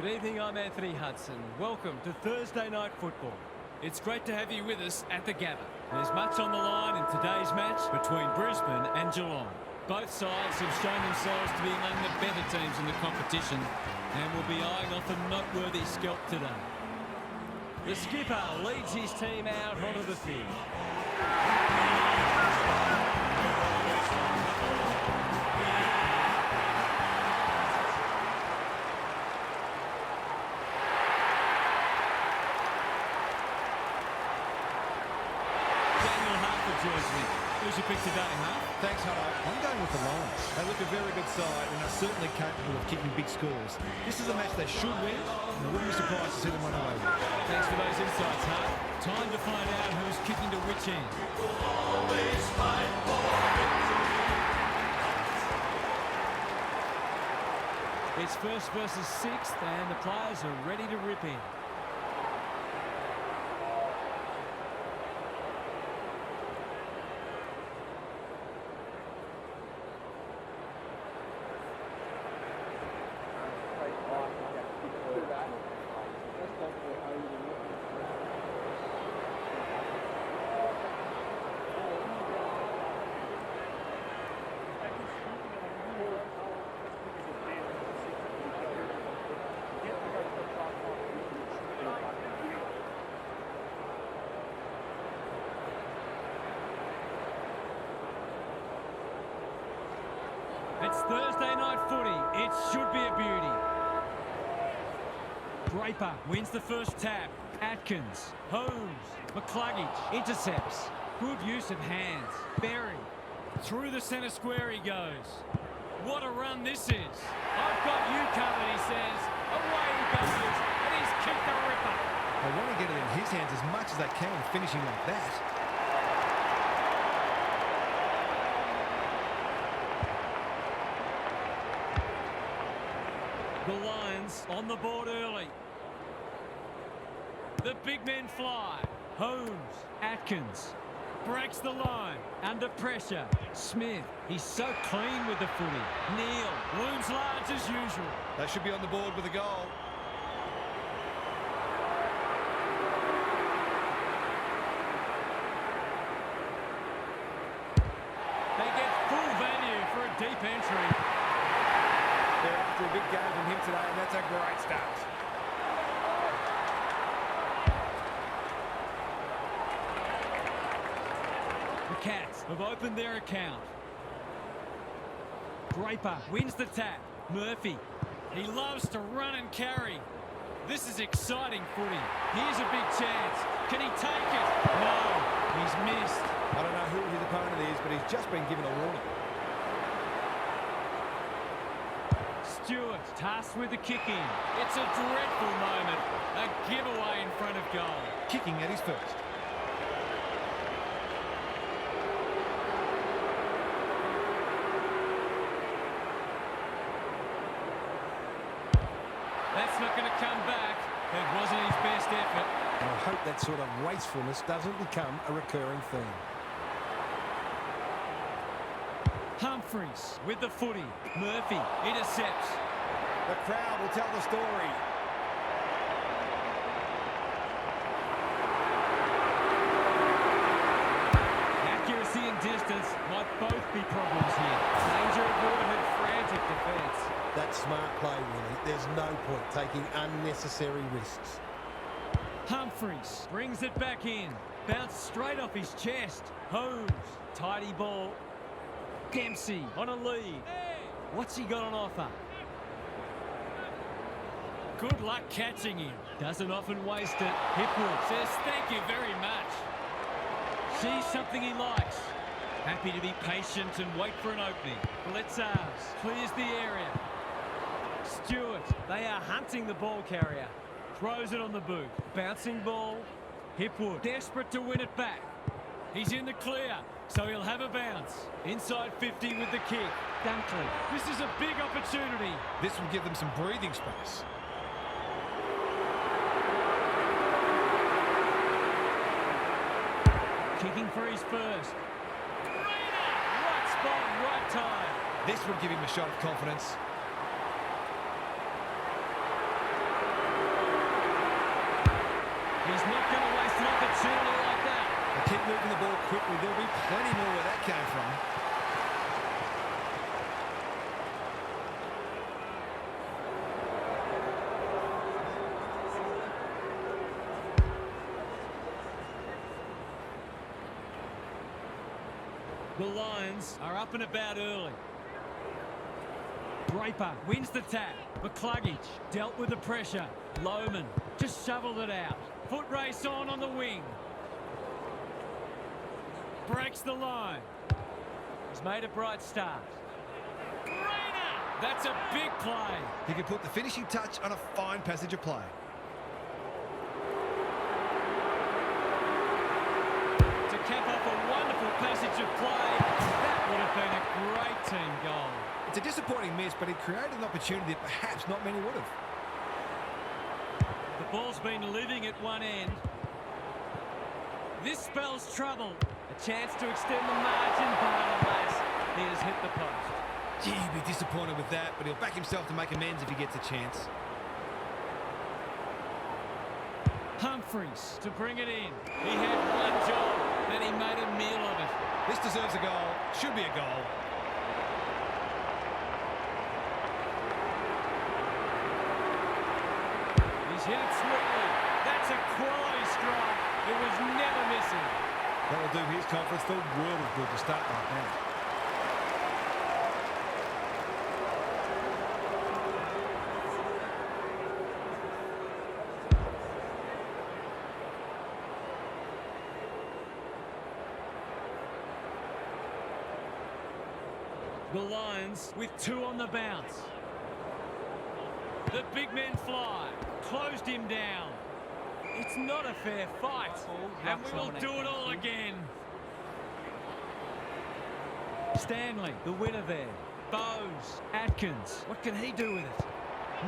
Good evening, I'm Anthony Hudson. Welcome to Thursday Night Football. It's great to have you with us at the Gabba. There's much on the line in today's match between Brisbane and Geelong. Both sides have shown themselves to be among the better teams in the competition and will be eyeing off a noteworthy scalp today. The skipper leads his team out onto the field. Who's your pick today, huh? Thanks, Hutto. I'm going with the Lions. They look a very good side and are certainly capable of kicking big scores. This is a match they should win, and I wouldn't be surprised to see them run away with it. Thanks for those insights, huh? Time to find out who's kicking to which end. It's first versus sixth, and the players are ready to rip in. It's Thursday night footy. It should be a beauty. Draper wins the first tap. Atkins, Holmes, McCluggage intercepts. Good use of hands. Berry through the centre square he goes. What a run this is. I've got you covered, he says. Away he goes, and he's kicked a ripper. They want to get it in his hands as much as they can, finishing like that. The Lions on the board early. The big men fly. Holmes, Atkins, breaks the line. Under pressure. Smith, he's so clean with the footy. Neal, looms large as usual. They should be on the board with a goal. They get full value for a deep entry. They're after a big game from him today, and that's a great start. The Cats have opened their account. Draper wins the tap. Murphy, he loves to run and carry. This is exciting footy. Here's a big chance. Can he take it? No, he's missed. I don't know who his opponent is, but he's just been given a warning. Stewart tasked with the kick-in. It's a dreadful moment. A giveaway in front of goal. Kicking at his first. That's not going to come back. It wasn't his best effort. And I hope that sort of wastefulness doesn't become a recurring theme. Humphries with the footy. Murphy intercepts. The crowd will tell the story. Accuracy and distance might both be problems here. Danger averted, frantic defence. That's smart play, really. There's no point taking unnecessary risks. Humphries brings it back in. Bounced straight off his chest. Holmes, tidy ball. Dempsey on a lead. What's he got on offer? Good luck catching him. Doesn't often waste it. Hipwood says thank you very much. Sees something he likes. Happy to be patient and wait for an opening. Bledsoes clears the area. Stewart, they are hunting the ball carrier. Throws it on the boot. Bouncing ball. Hipwood desperate to win it back. He's in the clear, so he'll have a bounce. Inside 50 with the kick. Dunkley. This is a big opportunity. This will give them some breathing space. Kicking for his first. Right spot, right time. This would give him a shot of confidence. He's not going to waste an opportunity like that. They keep moving the ball quickly. There'll be plenty more where that came from. The Lions are up and about early. Draper wins the tap. McCluggage dealt with the pressure. Lohman just shoveled it out. Foot race on the wing. Breaks the line. He's made a bright start. Rainer! That's a big play. He can put the finishing touch on a fine passage of play. To cap off a wonderful passage of play, that would have been a great team goal. It's a disappointing miss, but it created an opportunity that perhaps not many would have. The ball's been living at one end. This spells trouble. A chance to extend the margin, but alas, he has hit the post. Gee, he'd be disappointed with that, but he'll back himself to make amends if he gets a chance. Humphries to bring it in. He had one job, and he made a meal of it. This deserves a goal. Should be a goal. He's hit it sweetly. That's a quality strike. It was never missing. That will do his conference the world of good to start like that. The Lions with two on the bounce. The big men fly. Closed him down. It's not a fair fight. And we will do it all again. Stanley, the winner there. Bowes, Atkins. What can he do with it?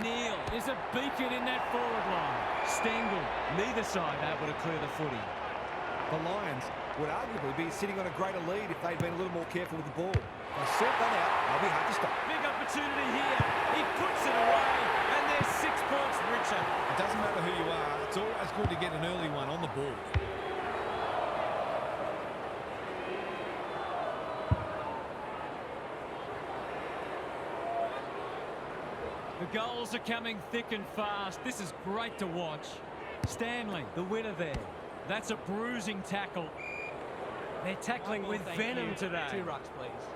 Neal is a beacon in that forward line. Stengel, neither side able to clear the footy. The Lions would arguably be sitting on a greater lead if they'd been a little more careful with the ball. They sort that out, they'll be hard to stop. Big opportunity here. He puts it away, and they're 6 points richer. It doesn't matter who you are, it's always good to get an early one on the ball. The goals are coming thick and fast. This is great to watch. Stanley, the winner there. That's a bruising tackle. They're tackling with venom today. 2 rucks, please.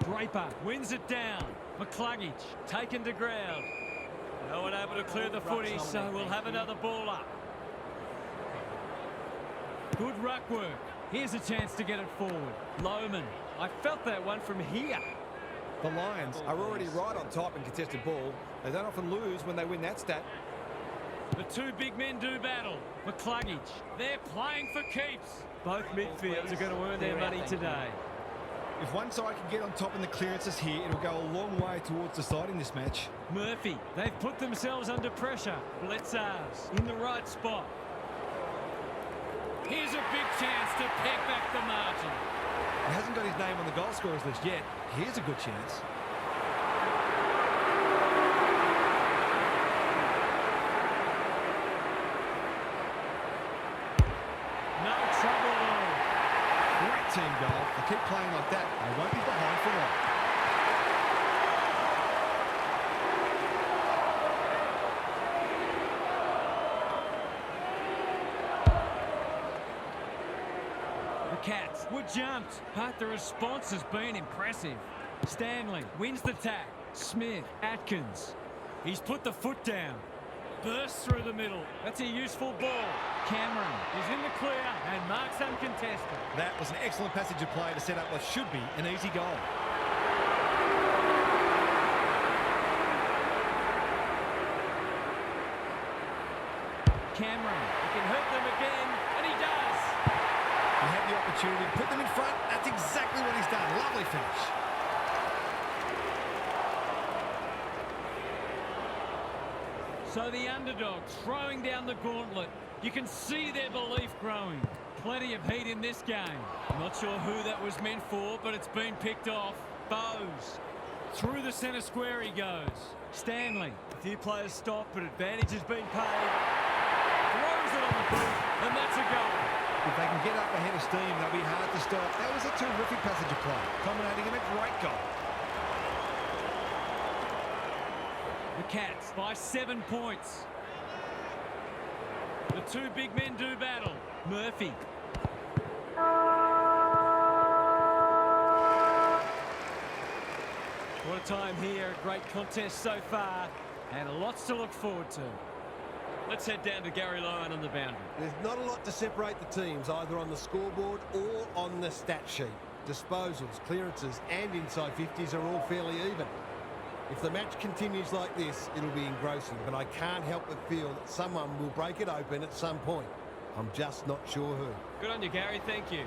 Draper wins it down. McCluggage taken to ground. No one able to clear the footy, so we'll have another ball up. Good ruck work. Here's a chance to get it forward. Lohman. I felt that one from here. The Lions are already right on top in contested ball. They don't often lose when they win that stat. The two big men do battle. McCluggage, they're playing for keeps. Both midfields are going to earn their money today. If one side can get on top in the clearances here, it'll go a long way towards deciding this match. Murphy, they've put themselves under pressure. Blitzars in the right spot. Here's a big chance to peg back the margin. He hasn't got his name on the goal scorers list yet. Here's a good chance. No trouble at all. Great team goal. They keep playing like that, they won't be behind for long. The Cats were jumped, but the response has been impressive. Stanley wins the tack. Smith, Atkins. He's put the foot down. Bursts through the middle. That's a useful ball. Cameron is in the clear and marks uncontested. That was an excellent passage of play to set up what should be an easy goal. Cameron, he can hurt them again, and he does. He had the opportunity to put them in front. That's exactly what he's done. Lovely finish. So the underdog throwing down the gauntlet. You can see their belief growing. Plenty of heat in this game. Not sure who that was meant for, but it's been picked off. Bowes. Through the centre square he goes. Stanley. A few players stop, but advantage has been paid. Throws it on the boot, and that's a goal. If they can get up ahead of steam, they'll be hard to stop. That was a terrific passage of play, culminating in a great goal. The Cats by 7 points. The two big men do battle. Murphy. What a time here. A great contest so far, and lots to look forward to. Let's head down to Gary Lyon on the boundary. There's not a lot to separate the teams, either on the scoreboard or on the stat sheet. Disposals, clearances and inside 50s are all fairly even. If the match continues like this, it'll be engrossing, but I can't help but feel that someone will break it open at some point. I'm just not sure who. Good on you, Gary. Thank you.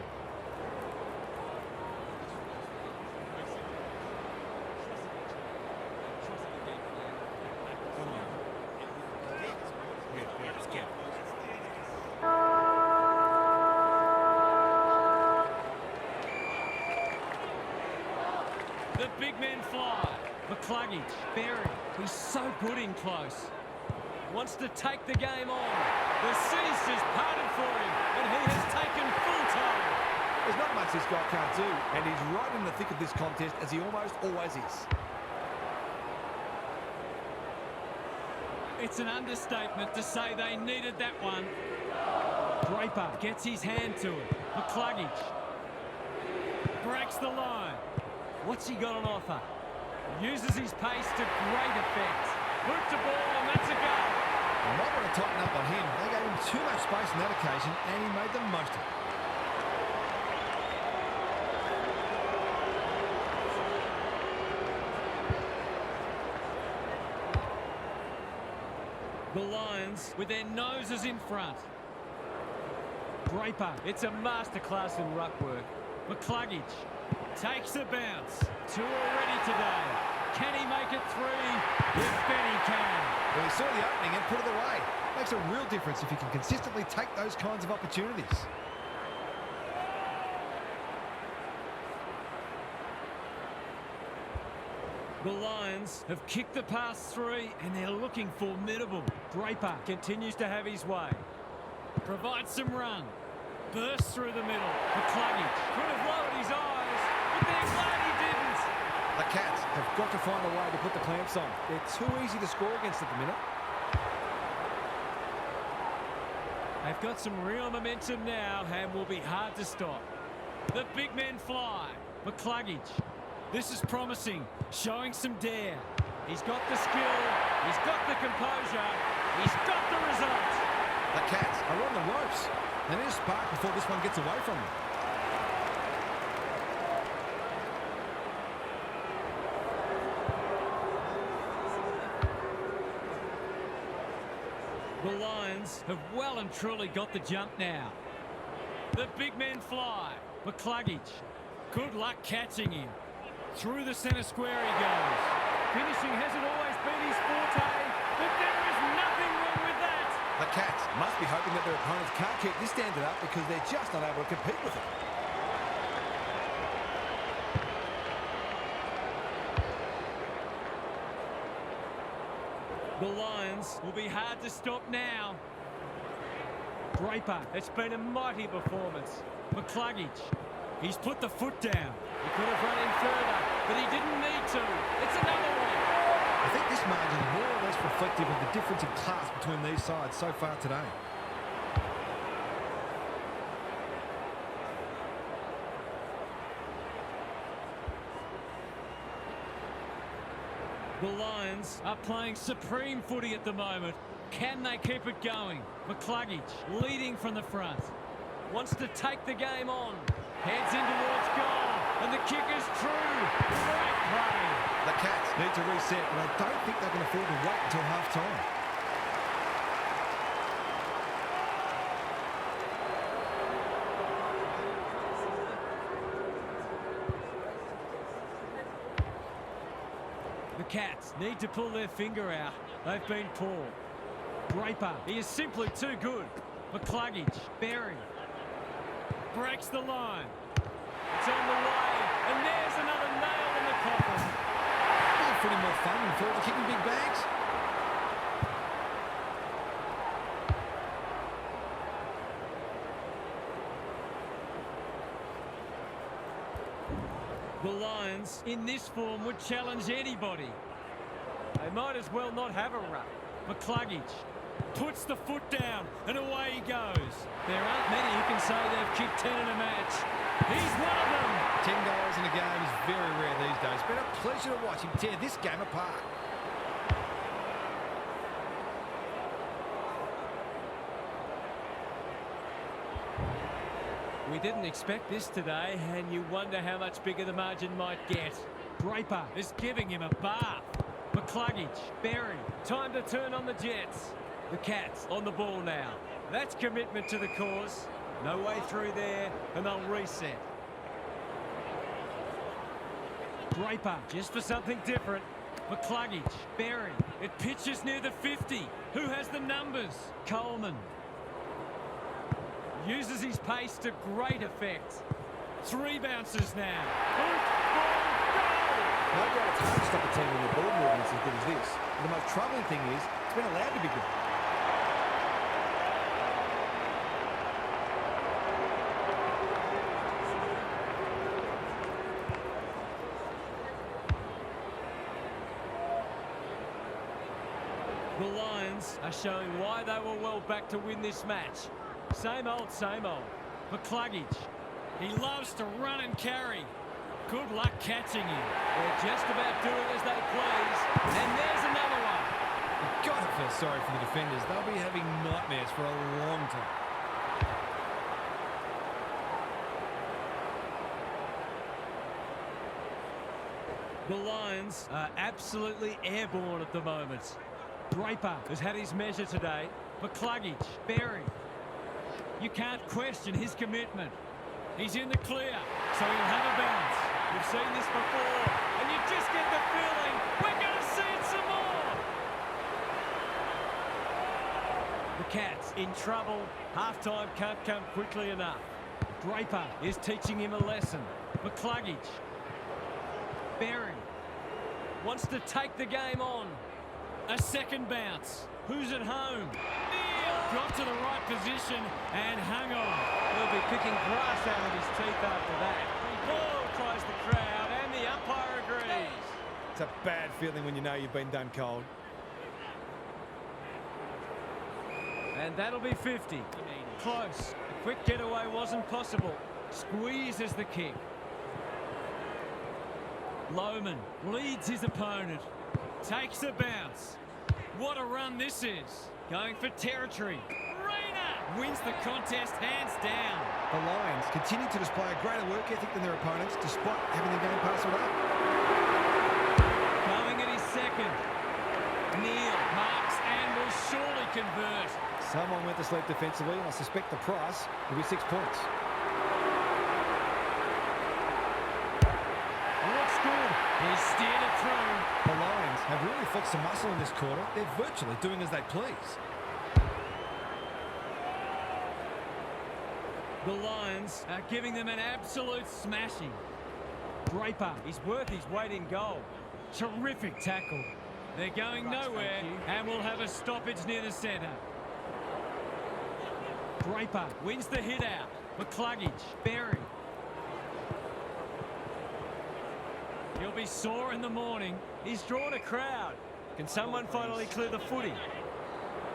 The big men fly. McCluggage, Berry, he's so good in close. Wants to take the game on. The seas just parted for him, and he has taken full time. There's not much this guy can't do, and he's right in the thick of this contest, as he almost always is. It's an understatement to say they needed that one. Draper gets his hand to it. McCluggage breaks the line. What's he got on offer? Uses his pace to great effect. Hooked the ball, and that's a goal. They might want to tighten up on him. They gave him too much space on that occasion, and he made the most of it. The Lions with their noses in front. Draper, it's a masterclass in ruck work. McCluggage takes a bounce. Two already today. Can he make it three? You bet he can. Well, he saw the opening and put it away. Makes a real difference if you can consistently take those kinds of opportunities. The Lions have kicked the past three, and they're looking formidable. Draper continues to have his way. Provides some run. Bursts through the middle. McCluggage could have lowered his eyes, but they're glad he didn't. The Cats have got to find a way to put the clamps on. They're too easy to score against at the minute. They've got some real momentum now and will be hard to stop. The big men fly. McCluggage. This is promising, showing some dare. He's got the skill, he's got the composure, he's got the result. The Cats are on the ropes. They need a spark before this one gets away from them. The Lions have well and truly got the jump now. The big men fly. McCluggage. Good luck catching him. Through the centre square he goes. Finishing hasn't always been his forte, but there is nothing wrong with that. The Cats must be hoping that their opponents can't keep this standard up because they're just not able to compete with it. The Lions will be hard to stop now. Draper, it's been a mighty performance. McCluggage, he's put the foot down. He could have run in further, but he didn't need to. It's another one. I think this margin is more or less reflective of the difference in class between these sides so far today. The Lions are playing supreme footy at the moment. Can they keep it going? McCluggage leading from the front. Wants to take the game on. Heads in towards goal. And the kick is true. Great play. The Cats need to reset, and I don't think they can afford to wait until half-time. The Cats need to pull their finger out. They've been poor. Draper, he is simply too good. McCluggage, Berry. Breaks the line. It's on the way, and there's another nail in the coffin. fun when forwards are kicking big bags. The Lions, in this form, would challenge anybody. They might as well not have a run. McCluggage puts the foot down, and away he goes. There aren't many who can say they've kicked 10 in a match. He's one of them. 10 goals in a game is very rare these days. It's been a pleasure to watch him tear this game apart. We didn't expect this today, and you wonder how much bigger the margin might get. Draper is giving him a bath. McCluggage, Berry, time to turn on the Jets. The Cats on the ball now. That's commitment to the cause. No way through there, and they'll reset. Draper, just for something different. McCluggage, Berry. It pitches near the 50. Who has the numbers? Coleman. Uses his pace to great effect. 3 bounces now. Boot, ball, goal! No doubt it's hard to stop a team when their ball movement's as good as this. The most troubling thing is it's been allowed to be good. The Lions are showing why they were well back to win this match. Same old, same old. McCluggage. He loves to run and carry. Good luck catching him. They're just about doing as they please. And there's another one. You've got to feel sorry for the defenders. They'll be having nightmares for a long time. The Lions are absolutely airborne at the moment. Draper has had his measure today. McCluggage, Berry. You can't question his commitment. He's in the clear, so he'll have a bounce. We've seen this before, and you just get the feeling we're going to see it some more. The Cats in trouble. Half-time can't come quickly enough. Draper is teaching him a lesson. McCluggage. Berry wants to take the game on. A second bounce. Who's at home? Neil got to the right position and hung on. He'll be picking grass out of his teeth after that. Ball cries the crowd and the umpire agrees. It's a bad feeling when you know you've been done cold. And that'll be 50. Close. A quick getaway wasn't possible. Squeezes the kick. Lohman leads his opponent. Takes a bounce. What a run this is. Going for territory. Rayner wins the contest hands down. The Lions continue to display a greater work ethic than their opponents despite having the game parcelled up. Going at his second. Neil marks and will surely convert. Someone went to sleep defensively, and I suspect the price will be 6 points. Looks good. He steered it through. The Lions have really flexed some muscle in this quarter. They're virtually doing as they please. The Lions are giving them an absolute smashing. Draper is worth his weight in gold. Terrific tackle. They're going nowhere and will have a stoppage near the centre. Draper wins the hit out. McCluggage, Berry. He'll be sore in the morning. He's drawn a crowd. Can someone finally clear the footy?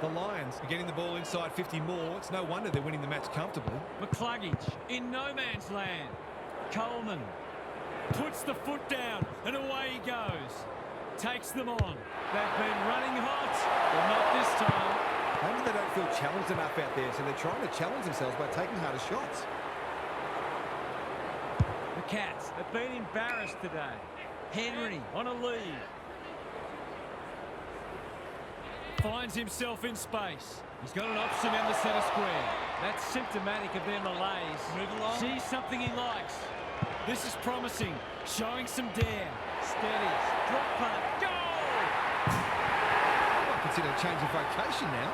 The Lions are getting the ball inside 50 more. It's no wonder they're winning the match comfortably. McCluggage in no man's land. Coleman puts the foot down and away he goes. Takes them on. They've been running hot, but not this time. Maybe they don't feel challenged enough out there, so they're trying to challenge themselves by taking harder shots. The Cats have been embarrassed today. Henry on a lead. Finds himself in space. He's got an option in the centre square. That's symptomatic of their malaise. Move along. Sees something he likes. This is promising. Showing some dare. Steadies. Drop punt. Goal! I consider a change of vocation now.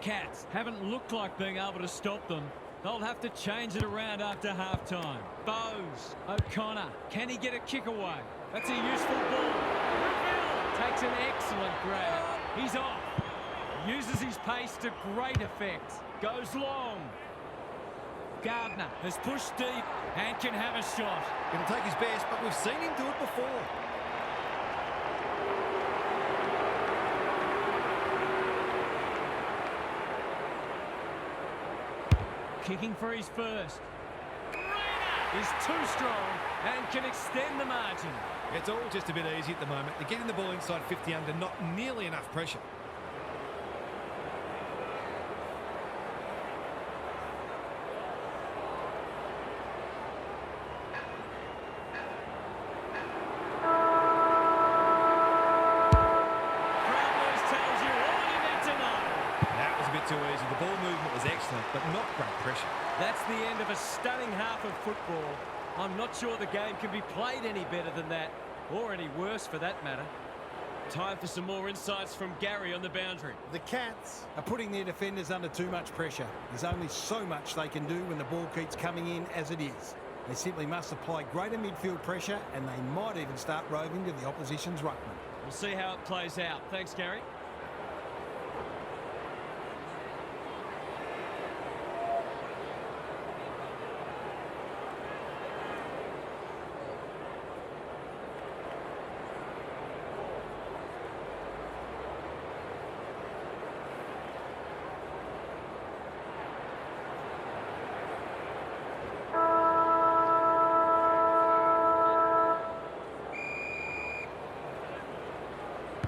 Cats haven't looked like being able to stop them. They'll have to change it around after half-time. Bowes, O'Connor, can he get a kick away? That's a useful ball. Reveal takes an excellent grab. He's off. Uses his pace to great effect. Goes long. Gardner has pushed deep and can have a shot. Going to take his best, but we've seen him do it before. Kicking for his first. Is too strong and can extend the margin. It's all just a bit easy at the moment. They're getting the ball inside 50 under, not nearly enough pressure. Too easy. The ball movement was excellent, but not great pressure. That's the end of a stunning half of football. I'm not sure the game can be played any better than that, or any worse for that matter. Time for some more insights from Gary on the boundary. The Cats are putting their defenders under too much pressure. There's only so much they can do when the ball keeps coming in as it is. They simply must apply greater midfield pressure, and they might even start roving to the opposition's ruckman. We'll see how it plays out. Thanks, Gary.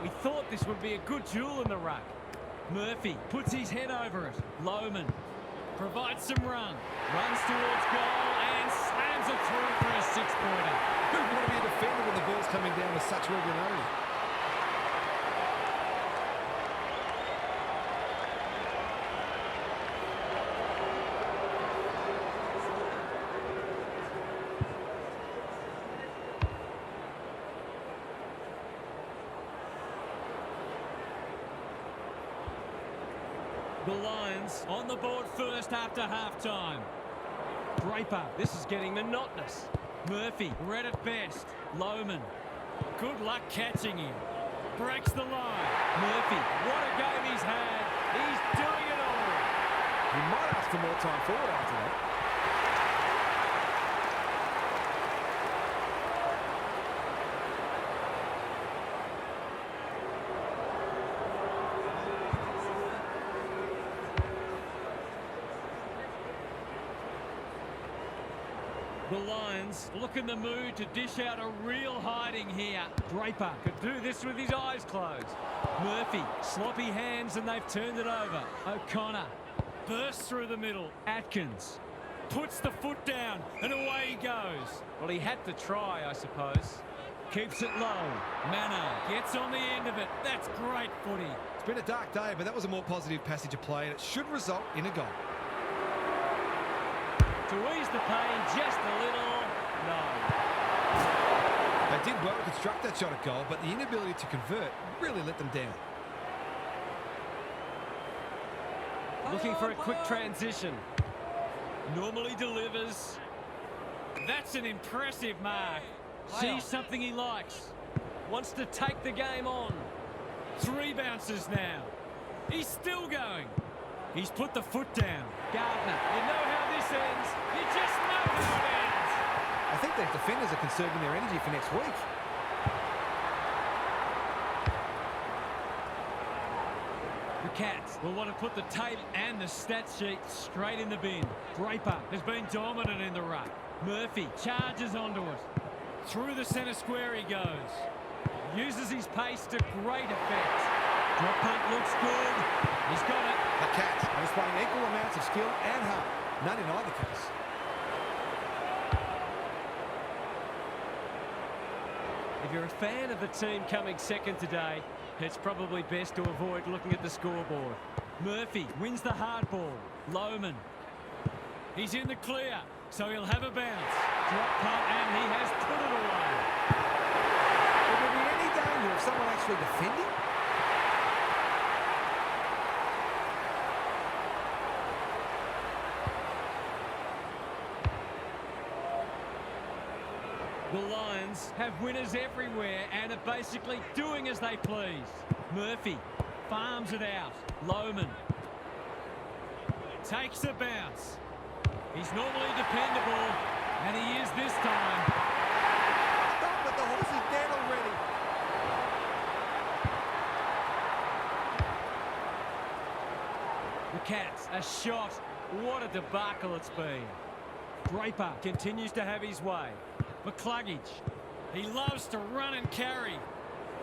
We thought this would be a good duel in the ruck. Murphy puts his head over it. Lohman provides some run. Runs towards goal and slams it through for a six-pointer. Who'd want to be a defender when the ball's coming down with such regularity? The Lions on the board first after half-time. Draper, this is getting monotonous. Murphy, read it best. Lohman, good luck catching him. Breaks the line. Murphy, what a game he's had. He's doing it all. You might ask for more time forward after that. The Lions look in the mood to dish out a real hiding here. Draper could do this with his eyes closed. Murphy, sloppy hands and they've turned it over. O'Connor bursts through the middle. Atkins puts the foot down and away he goes. Well, he had to try, I suppose. Keeps it low. Mano gets on the end of it. That's great footy. It's been a dark day, but that was a more positive passage of play, and it should result in a goal. To ease the pain just a little, no. They did well to construct that shot at goal, but the inability to convert really let them down. Looking for a quick transition. Normally delivers. That's an impressive mark. Sees something he likes. Wants to take the game on. 3 bounces now. He's still going. He's put the foot down. Gardner, you know how this ends. You just know how it ends. I think their defenders are conserving their energy for next week. The Cats will want to put the tape and the stat sheet straight in the bin. Draper has been dominant in the ruck. Murphy charges onto it. Through the centre square he goes. Uses his pace to great effect. Drop punt looks good. He's got it. The Cats are displaying equal amounts of skill and heart. None in either case. If you're a fan of the team coming second today, it's probably best to avoid looking at the scoreboard. Murphy wins the hard ball. Lohman. He's in the clear, so he'll have a bounce. Drop punt, and he has put it away. Will there be any danger of someone actually defending? Lions have winners everywhere and are basically doing as they please. Murphy farms it out. Lohman takes a bounce. He's normally dependable, and he is this time. Stop it, the horse is dead already. The Cats, a shot. What a debacle it's been. Draper continues to have his way. McCluggage, he loves to run and carry.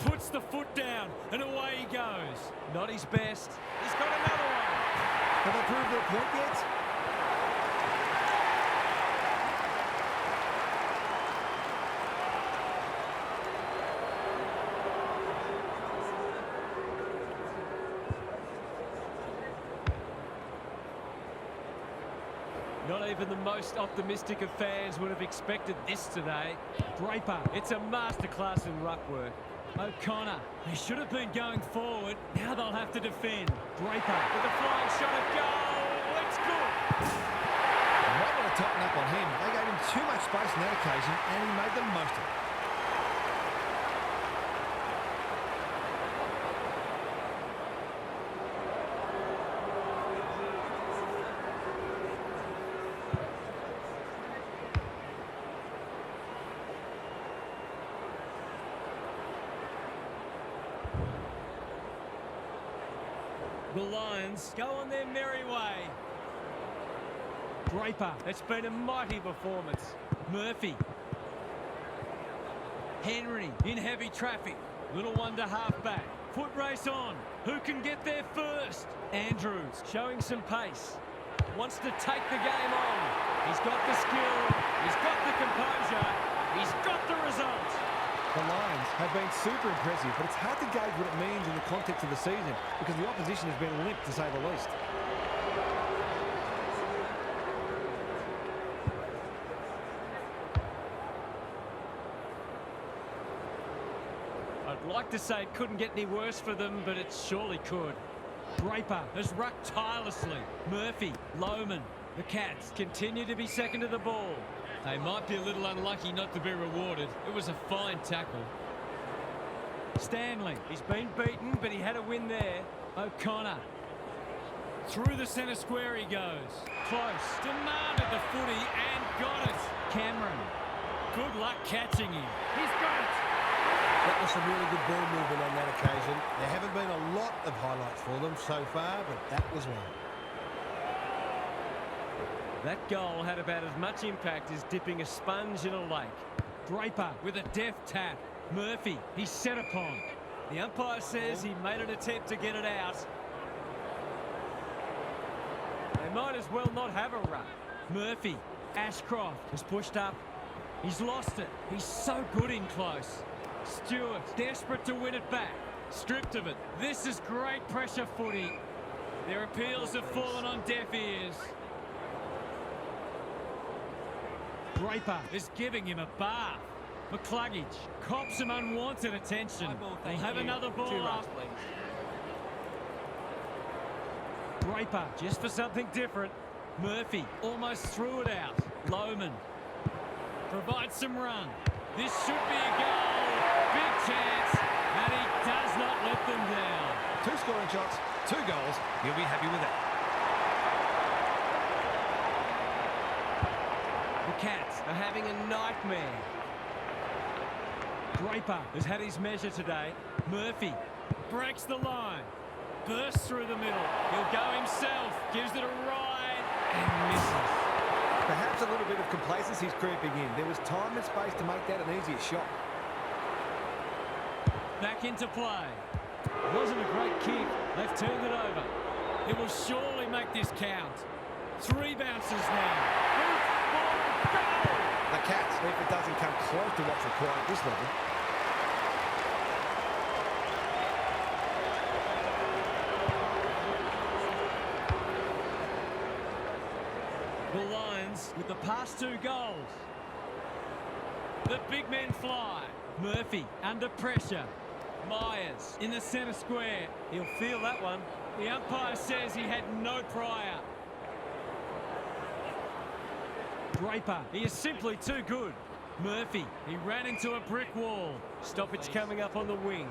Puts the foot down, and away he goes. Not his best. He's got another one. Have they proved their point yet? Not even the most optimistic of fans would have expected this today. Draper, it's a masterclass in ruck work. O'Connor, they should have been going forward. Now they'll have to defend. Draper with a flying shot at goal. It's good. They might want to tighten up on him. They gave him too much space on that occasion, and he made the most of it. The Lions go on their merry way. Draper, it's been a mighty performance. Murphy. Henry in heavy traffic. Little one to half-back. Foot race on. Who can get there first? Andrews showing some pace. Wants to take the game on. He's got the skill. He's got the composure. He's got the result. The Lions have been super impressive, but it's hard to gauge what it means in the context of the season because the opposition has been limp, to say the least. I'd like to say it couldn't get any worse for them, but it surely could. Draper has rucked tirelessly. Murphy, Lohman. The Cats continue to be second to the ball. They might be a little unlucky not to be rewarded. It was a fine tackle. Stanley, he's been beaten, but he had a win there. O'Connor. Through the centre square he goes. Close. Demanded the footy and got it. Cameron. Good luck catching him. He's got it. That was some really good ball movement on that occasion. There haven't been a lot of highlights for them so far, but that was one. That goal had about as much impact as dipping a sponge in a lake. Draper with a deft tap. Murphy, he's set upon. The umpire says he made an attempt to get it out. They might as well not have a run. Murphy, Ashcroft has pushed up. He's lost it. He's so good in close. Stewart, desperate to win it back. Stripped of it. This is great pressure footy. Their appeals have fallen on deaf ears. Draper is giving him a bath. McCluggage cops some unwanted attention. They'll have another ball up. Draper just for something different. Murphy almost threw it out. Lohman provides some run. This should be a goal. Big chance, and he does not let them down. 2 scoring shots, 2 goals. You'll be happy with that. The Cats are having a nightmare. Draper has had his measure today. Murphy breaks the line. Bursts through the middle. He'll go himself. Gives it a ride and misses. Perhaps a little bit of complacency is creeping in. There was time and space to make that an easier shot. Back into play. Wasn't a great kick. They've turned it over. It will surely make this count. 3 bounces now. Boot, ball, goal! The Cats, if it doesn't come close to what's required at this level. The Lions with the past 2 goals. The big men fly. Murphy under pressure. Myers in the centre square. He'll feel that one. The umpire says he had no prior. Draper, he is simply too good. Murphy, he ran into a brick wall. Stoppage coming up on the wing.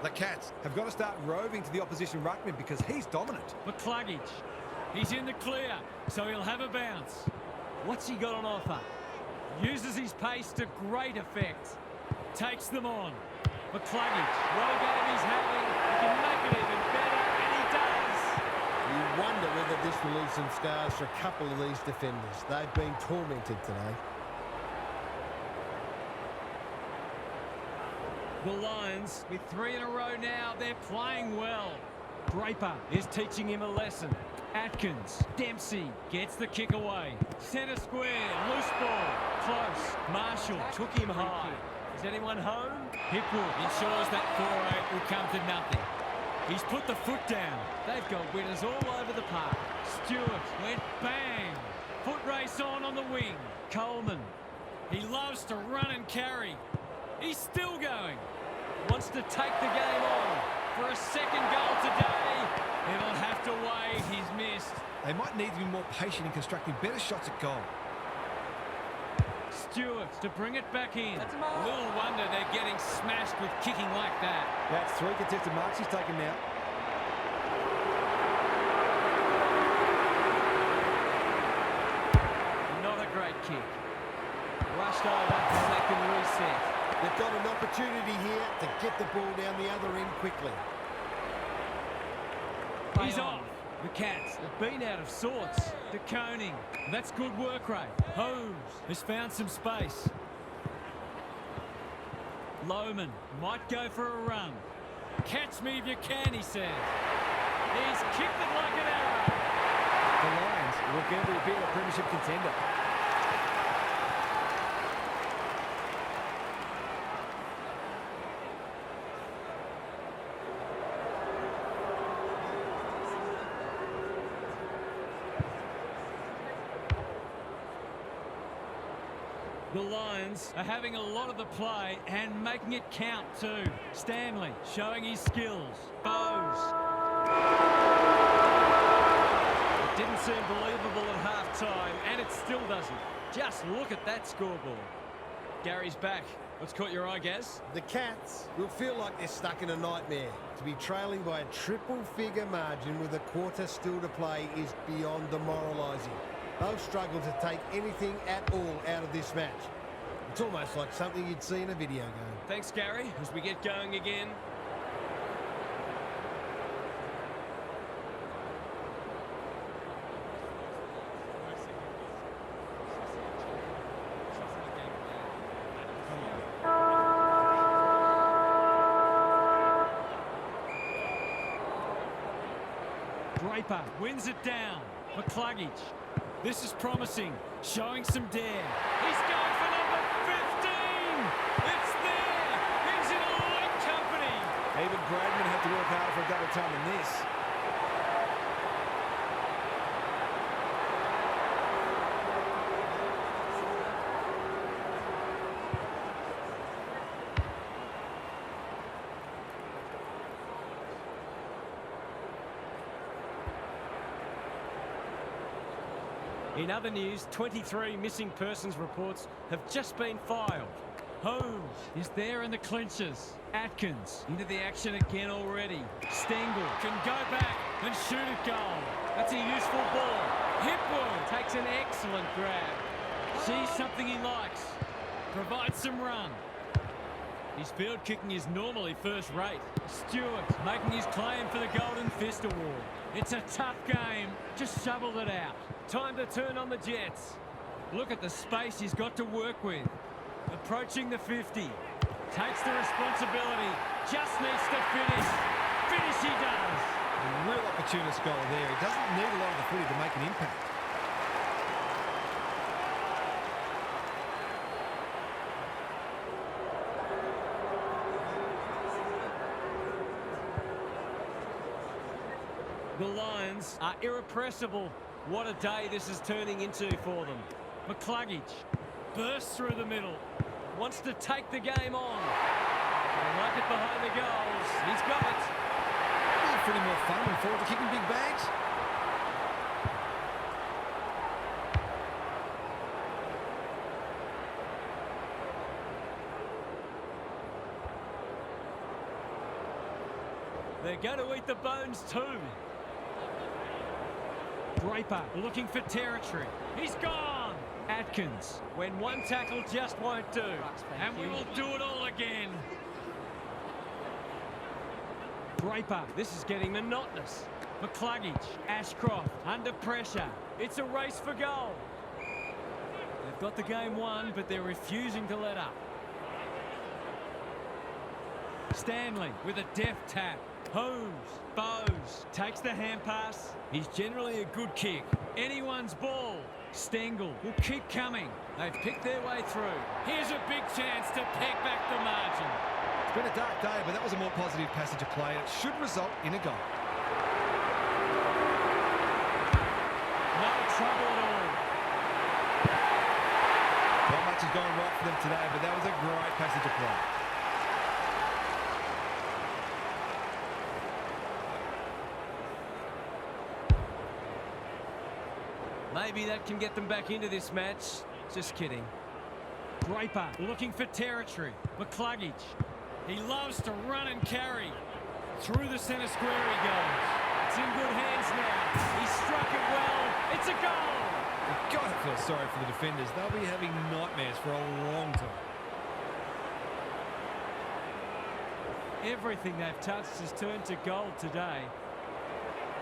The Cats have got to start roving to the opposition ruckman because he's dominant. McCluggage, he's in the clear, so he'll have a bounce. What's he got on offer? Uses his pace to great effect. Takes them on. McCluggage, what a game he's having. He can make it even better, and he does. You wonder whether this will leave some scars for a couple of these defenders. They've been tormented today. The Lions, with 3 in a row now, they're playing well. Draper is teaching him a lesson. Atkins, Dempsey gets the kick away. Centre square, loose ball, close. Marshall took him high. Is anyone home? Hipwood ensures that 4-8 will come to nothing. He's put the foot down. They've got winners all over the park. Stewart went bang. Foot race on the wing. Coleman, he loves to run and carry. He's still going. Wants to take the game on for a second goal today. It'll have to wait. He's missed. They might need to be more patient in constructing better shots at goal. Stewart to bring it back in. Little wonder they're getting smashed with kicking like that. That's 3 contested marks he's taken now. Not a great kick. Rushed over so they can reset. They've got an opportunity here to get the ball down the other end quickly. He's off. The Cats have been out of sorts. De Koning. That's good work rate. Holmes has found some space. Lohman might go for a run. Catch me if you can, he says. He's kicked it like an arrow. The Lions will going to be a premiership contender. The Lions are having a lot of the play and making it count too. Stanley showing his skills. Bowes. It didn't seem believable at half-time, and it still doesn't. Just look at that scoreboard. Gary's back. What's caught your eye, Gaz? The Cats will feel like they're stuck in a nightmare. To be trailing by a triple-figure margin with a quarter still to play is beyond demoralising. They'll struggle to take anything at all out of this match. It's almost like something you'd see in a video game. Thanks, Gary, as we get going again. Draper wins it down. McCluggage. This is promising, showing some dare. He's going for number 15! It's there! He's in elite company! Even Bradman had to work harder for a double time than this. In other news, 23 missing persons reports have just been filed. Holmes is there in the clinches. Atkins into the action again already. Stengel can go back and shoot at goal. That's a useful ball. Hipwood takes an excellent grab. Sees something he likes. Provides some run. His field kicking is normally first rate. Stewart making his claim for the Golden Fist Award. It's a tough game. Just shoveled it out. Time to turn on the Jets. Look at the space he's got to work with. Approaching the 50. Takes the responsibility. Just needs to finish. Finish he does. A real opportunist goal there. He doesn't need a lot of the footy to make an impact. The Lions are irrepressible. What a day this is turning into for them. McCluggage bursts through the middle. Wants to take the game on. They like it behind the goals. He's got it. Pretty more fun than forward to kicking big bags. They're going to eat the bones too. Draper looking for territory. He's gone. Atkins, when one tackle just won't do. And we will do it all again. Draper, this is getting monotonous. McCluggage, Ashcroft, under pressure. It's a race for goal. They've got the game won, but they're refusing to let up. Stanley with a deft tap. Holmes, Bowes, takes the hand pass. He's generally a good kick. Anyone's ball. Stengel will keep coming. They've picked their way through. Here's a big chance to peg back the margin. It's been a dark day, but that was a more positive passage of play. It should result in a goal. No trouble at all. Not much has gone right for them today, but that was a great passage of play. Maybe that can get them back into this match. Just kidding. Draper looking for territory. McCluggage. He loves to run and carry. Through the centre square he goes. It's in good hands now. He struck it well. It's a goal. You've got to feel sorry for the defenders. They'll be having nightmares for a long time. Everything they've touched has turned to gold today.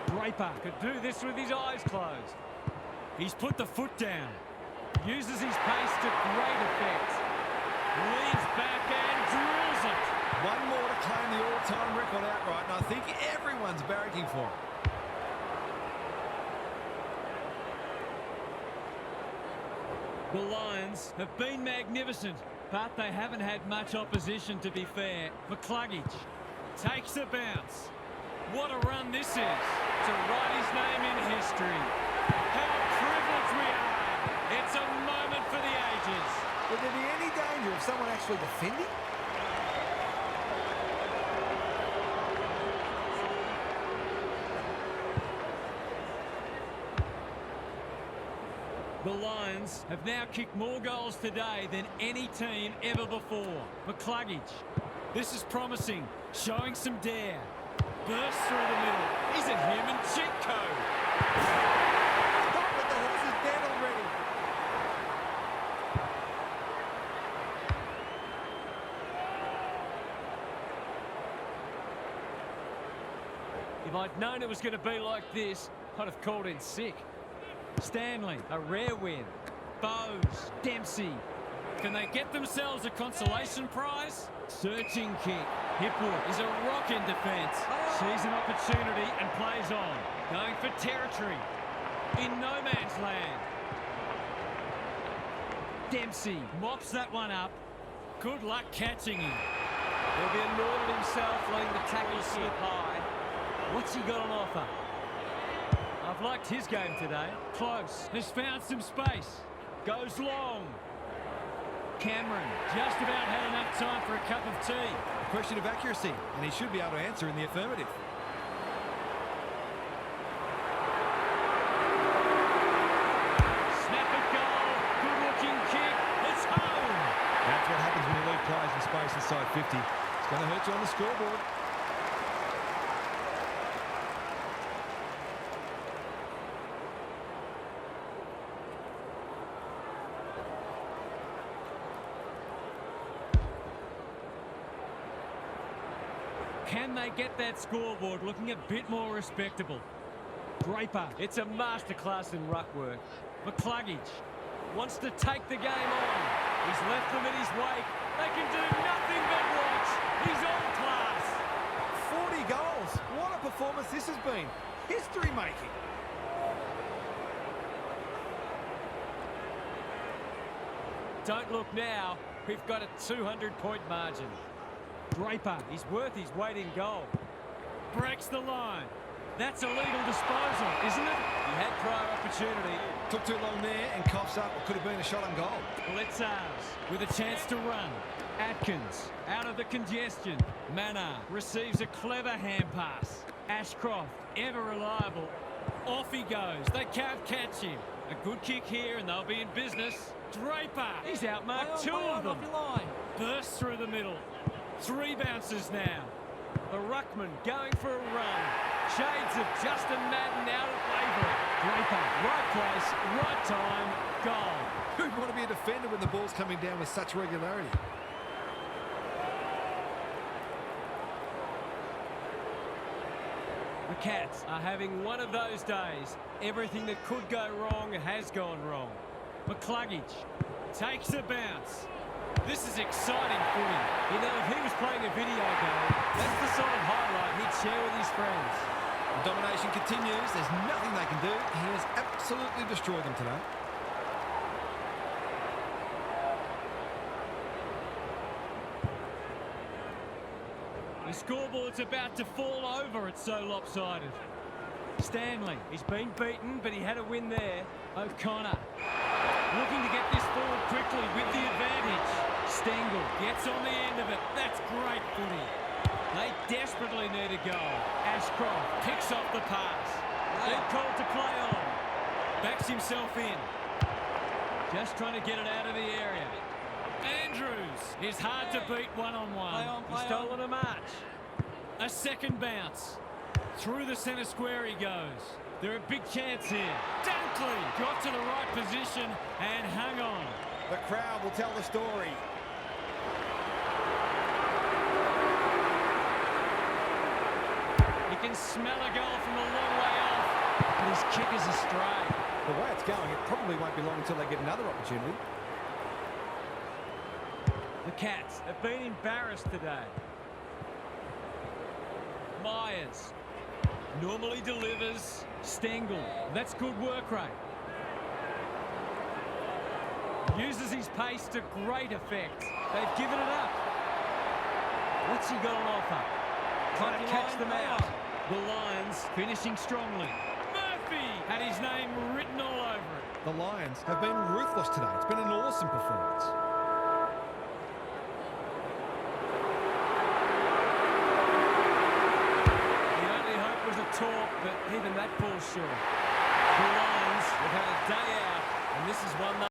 Draper could do this with his eyes closed. He's put the foot down. Uses his pace to great effect. Leans back and drills it. One more to claim the all-time record outright, and I think everyone's barracking for it. The Lions have been magnificent, but they haven't had much opposition, to be fair. McCluggage takes a bounce. What a run this is to write his name in history. How privileged we are. It's a moment for the ages. Would there be any danger of someone actually defending? The Lions have now kicked more goals today than any team ever before. McCluggage, this is promising, showing some dare. Bursts through the middle. He's a human cheat code. Stop it, the horse is dead already. If I'd known it was going to be like this, I'd have called in sick. Stanley, a rare win. Bowes, Dempsey. Can they get themselves a consolation prize? Searching kick. Hipwood is a rock in defence. Sees an opportunity and plays on. Going for territory. In no man's land. Dempsey mops that one up. Good luck catching him. He'll be annoyed at himself letting the tackle slip high. What's he got on offer? I've liked his game today. Close. Has found some space. Goes long. Cameron just about had enough time for a cup of tea. A question of accuracy, and he should be able to answer in the affirmative. Snap it goal. Good looking kick. It's home. That's what happens when you leave players in space inside 50. It's going to hurt you on the scoreboard. Can they get that scoreboard looking a bit more respectable? Draper, it's a masterclass in ruck work. McCluggage wants to take the game on. He's left them in his wake. They can do nothing but watch. He's on class. 40 goals. What a performance this has been. History making. Don't look now. We've got a 200-point margin. Draper, he's worth his weight in gold. Breaks the line. That's a legal disposal, isn't it? He had prior opportunity. Took too long there and coughs up what could have been a shot on goal. Blitzars with a chance to run. Atkins out of the congestion. Mannar receives a clever hand pass. Ashcroft, ever reliable. Off he goes. They can't catch him. A good kick here and they'll be in business. Draper, he's outmarked two of them. Bursts through the middle. 3 bounces now. The ruckman going for a run. Shades of Justin Madden out at Labour. Draper, right place, right time, goal. Who'd want to be a defender when the ball's coming down with such regularity? The Cats are having one of those days. Everything that could go wrong has gone wrong. McCluggage takes a bounce. This is exciting footy. You know, if he was playing a video game, that's the sort of highlight he'd share with his friends. The domination continues. There's nothing they can do. He has absolutely destroyed them today. The scoreboard's about to fall over. It's so lopsided. Stanley, he's been beaten, but he had a win there. O'Connor looking to get this forward quickly with the advantage. Stengel gets on the end of it. That's great footy. They desperately need a goal. Ashcroft picks off the pass. Then called to play on. Backs himself in. Just trying to get it out of the area. Andrews is hard to beat one-on-one. He's stolen a march. A second bounce. Through the centre square he goes. They're a big chance here. Dunkley got to the right position and hung on. The crowd will tell the story. He can smell a goal from a long way off, but his kick is astray. The way it's going, it probably won't be long until they get another opportunity. The Cats have been embarrassed today. Myers normally delivers. Stengel, that's good work rate. Uses his pace to great effect. They've given it up. What's he got on offer? Trying to catch them out. The Lions finishing strongly. Murphy had his name written all over it. The Lions have been ruthless today. It's been an awesome performance. The only hope was a talk, but even that falls short. The Lions have had a day out, and this is one